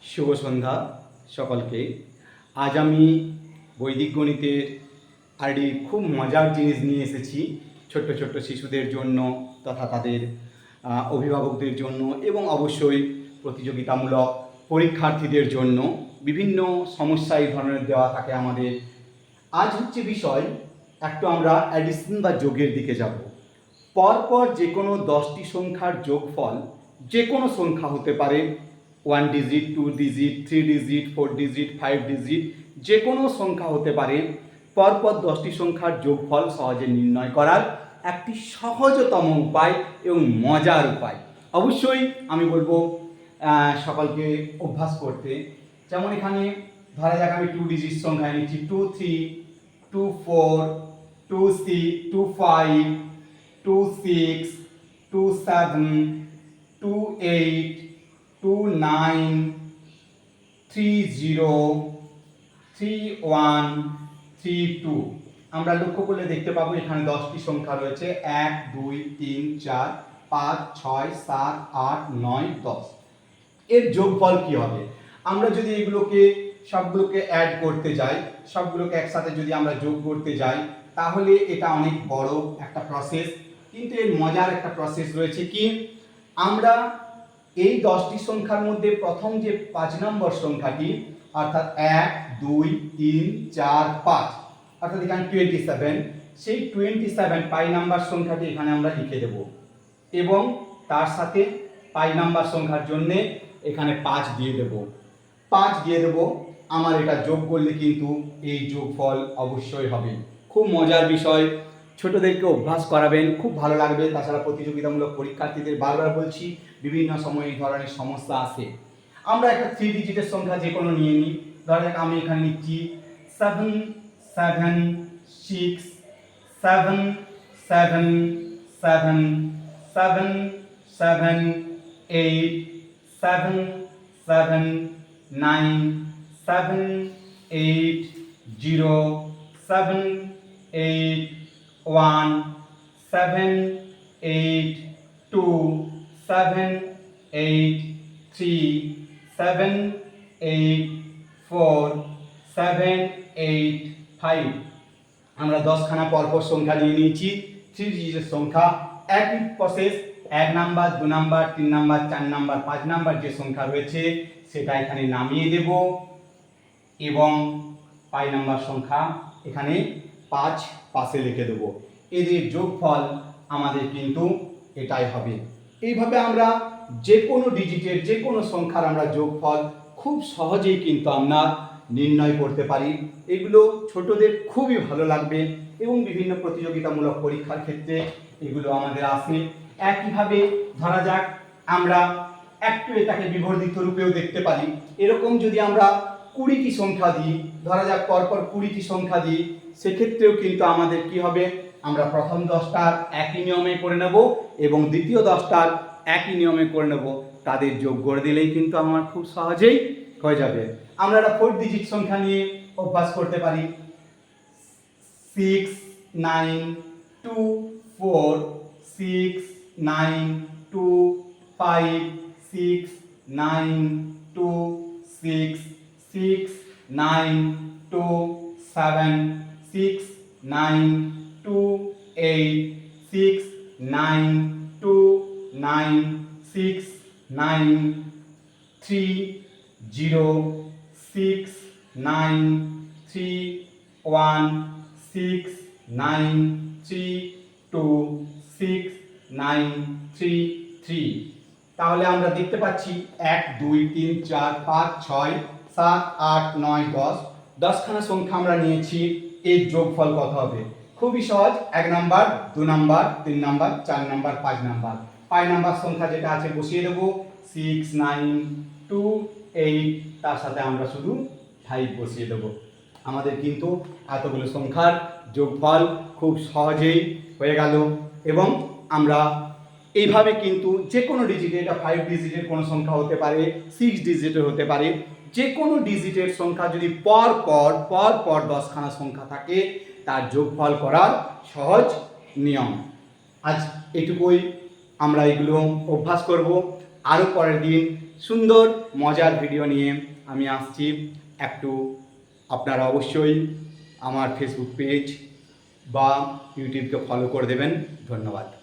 শুভ সন্ধ্যা সকলকে। আজ আমি বৈদিক গণিতের আরেকটি খুব মজার জিনিস নিয়ে এসেছি ছোট্ট ছোট্ট শিশুদের জন্য তথা তাদের অভিভাবকদের জন্য এবং অবশ্যই প্রতিযোগিতামূলক পরীক্ষার্থীদের জন্য। বিভিন্ন সমস্যা এই ধরনের দেওয়া থাকে আমাদের। আজ হচ্ছে বিষয় একটু আমরা অ্যাডিশন বা যোগের দিকে যাব। পরপর যে কোনো 10টি সংখ্যার যোগফল যে কোনো সংখ্যা হতে পারে, 1 digit, 2 digit, 3 digit, 4 digit, 5 digit, যে কোনো সংখ্যা হতে পারে। পরপর 10টি সংখ্যার যোগফল সহজে নির্ণয় করার একটি সহজতম উপায় এবং মজার উপায়। অবশ্যই আমি বলবো সকলকে অভ্যাস করতে। যেমন এখানে ধরা যাক আমি 2 ডিজিট সংখ্যা নিচ্ছি, 2 3, 2 4, 2 6, 2 5, 2 6, 2 7, 2 8, 2 9, 3 0, 3 1, 3 2। আমরা লক্ষ্য করলে দেখতে পাবো এখানে 10টি সংখ্যা রয়েছে, 1 2 3 4 5 6 7 8 9 10। এর যোগফল কি হবে? আমরা যদি এগুলোকে সবগুলোকে অ্যাড করতে যাই, সবগুলোকে একসাথে যদি আমরা যোগ করতে যাই, তাহলে এটা অনেক বড় একটা প্রসেস। কিন্তু এর মজার একটা প্রসেস রয়েছে কি, আমরা এই 10টি সংখ্যার মধ্যে প্রথম যে 5 নম্বর সংখ্যাটি অর্থাৎ 1 2 3 4 5 অর্থাৎ এখানে 27, সেই 27 পাই নাম্বার সংখ্যাটি এখানে আমরা লিখে দেব এবং তার সাথে পাই নাম্বার সংখ্যার জন্যে এখানে 5 দিয়ে দেব। 5 দিয়ে দেব, আমার এটা যোগ করলে কিন্তু এই যোগফল অবশ্যই হবে। খুব মজার বিষয়, ছোটদেরকে অভ্যাস করাবেন, খুব ভালো লাগবে। তাছাড়া প্রতিযোগিতামূলক পরীক্ষার্থীদের বারবার বলছি বিভিন্ন সময় এই ধরনের সমস্যা আসে। আমরা একটা 3 ডিজিটের সংখ্যা যে কোনো নিয়ে নিই। ধরা যাক আমি এখানে নিচ্ছি 7 7 6 7 7 7 7 7 8 7 7 9 7 8 0 7 8 1 7 8 2 7 8 3 7 8 4 7 8 5। আমরা 10খানা পরপর সংখ্যা নিয়ে নিয়েছি, 3 ডিজিটের সংখ্যা। একই process, 1 number, 2 number, 3 number, 4 number, 5 number যে সংখ্যা রয়েছে সেটা এখানে নামিয়ে দেব এবং পাই নাম্বার সংখ্যা এখানে 5 পাশে লিখে দেব। এদের যোগফল আমাদের কিন্তু এটাই হবে। এইভাবে আমরা যে কোনো ডিজিটের যে কোনো সংখ্যার আমরা যোগফল খুব সহজেই কিন্তু আমরা নির্ণয় করতে পারি। এগুলো ছোটদের খুবই ভালো লাগবে এবং বিভিন্ন প্রতিযোগিতামূলক পরীক্ষার ক্ষেত্রে এগুলো আমাদের আসে। একইভাবে ধরা যাক আমরা একটু এটাকে বিবর্ধিত রূপেও দেখতে পারি। এরকম যদি আমরা 20টি সংখ্যা দিই, ধরা যাক পরপর 20টি সংখ্যা দিই, সেক্ষেত্রেও কিন্তু আমাদের কি হবে, আমরা প্রথম 10টার একই নিয়মে করে নেব এবং দ্বিতীয় 10টার একই নিয়মে করে নেব। তাদের যোগ করে দিলেই কিন্তু আমার খুব সহজেই হয়ে যাবে। আমরা একটা 4 ডিজিট সংখ্যা নিয়ে অভ্যাস করতে পারি। 6 9 2 4 6 9 2 5 6 9 2 6 6 9 2 7 6 9 2 8 6 9 2 9 6 9 3 0 6 9 3 1 6 9 3 2 6 9 3 3। তাহলে আমরা দেখতে পাচ্ছি 1 2 3 4 5 6 7 8 9 10, 10খানা সংখ্যা আমরা নিয়েছি। এর যোগফল কত হবে? খুবই সহজ, 1 number, 2 number, 3 number, 4 number, 5 number. Pi number সংখ্যা যেটা আছে বসিয়ে দেবো, 6 9 2 8, তার সাথে আমরা শুধু 5 বসিয়ে দেবো। আমাদের কিন্তু এতগুলো সংখ্যার যোগফল খুব সহজেই হয়ে গেল এবং আমরা এইভাবে কিন্তু যে কোনো ডিজিটে, এটা 5 ডিজিটের কোনো সংখ্যা হতে পারে, 6 ডিজিটের হতে পারে, যে কোনো ডিজিটের সংখ্যা যদি পর পর 10খানা সংখ্যা থাকে তার যোগফল করার সহজ নিয়ম। আজ এটুকুই, আমরা এগুলো অভ্যাস করব। আরও পরের দিন সুন্দর মজার ভিডিও নিয়ে আমি আসছি। একটু আপনারা অবশ্যই আমার ফেসবুক পেজ বা ইউটিউবকে ফলো করে দেবেন। ধন্যবাদ।